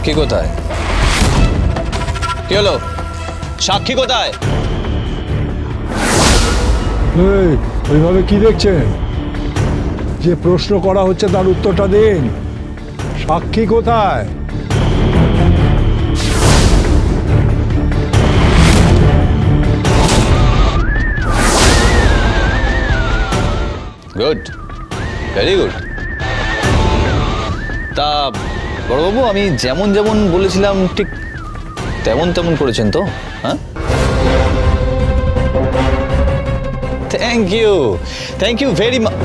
সাক্ষী কোথায়? কি হলো? সাক্ষী কোথায়? ওইভাবে কি দেখছেন? যে প্রশ্ন করা হচ্ছে তার উত্তরটা দিন। সাক্ষী কোথায়? Good, very good. তা বড়বাবু, আমি যেমন যেমন বলেছিলাম ঠিক তেমন তেমন করেছেন তো? হ্যাঁ, থ্যাংক ইউ ভেরি মাচ।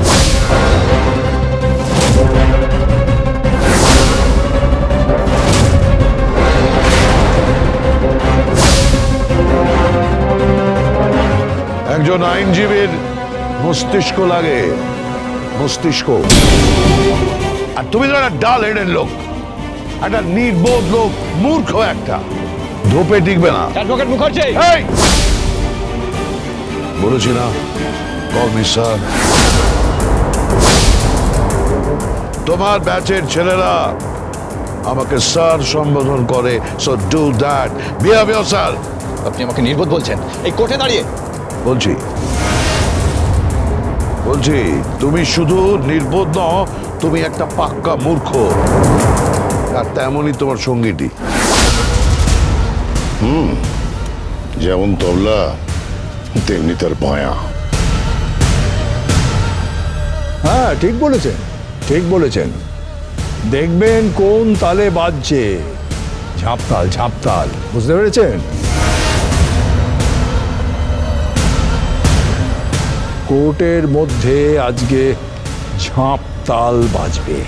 একজন আইনজীবীর মস্তিষ্ক লাগে, মস্তিষ্ক। আর তুমি তো একটা ডাল হেডের লোক, একটা নির্বোধ লোক, মূর্খ একটা, ধোপে টিকবে না। অ্যাডভোকেট মুখার্জি, এই! বলেছি না, কল মি স্যার। তোমার ব্যাচের ছেলেরা আমাকে স্যার সম্বোধন করে, so do that, behave yourself. আপনি আমাকে নির্বোধ বলছেন এই কোর্টে দাঁড়িয়ে? বলছি তুমি শুধু নির্বোধ নও, তুমি একটা পাক্কা মূর্খ। আর তেমনই তোমার সঙ্গীটি। যেমন তবলা তেমনি তার পায়া। হ্যাঁ, ঠিক বলেছেন, ঠিক বলেছেন। দেখবেন কোন তালে বাজছে। ঝাপতাল, ঝাপতাল, বুঝতে পেরেছেন? কোর্টের মধ্যে আজকে ঝাঁপতাল বাজবে।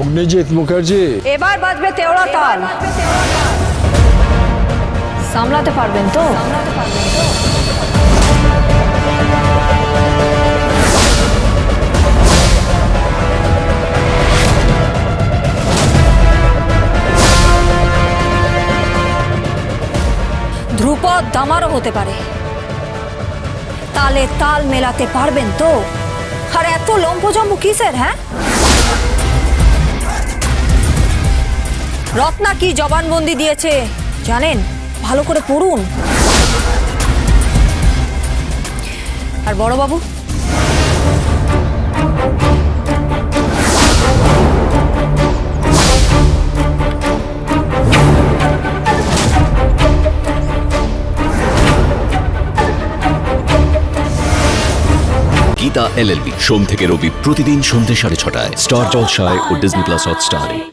অগ্নিজিৎ মুখার্জি, এবার বাজবে তেওড়া তাল। সামলাতে পারবেন তো? ধ্রুপদ দামারও হতে পারে। তালে তাল মেলাতে পারবেন তো? আর এত লম্পজম্প কিসের? হ্যাঁ, রত্না কি জবানবন্দি দিয়েছে জানেন? ভালো করে পড়ুন। আর বড়বাবু, গীতা LLB সোম থেকে রবি প্রতিদিন সন্ধ্যে 6:30টায় স্টার জলসায় ও ডিজনি প্লাস হটস্টারে।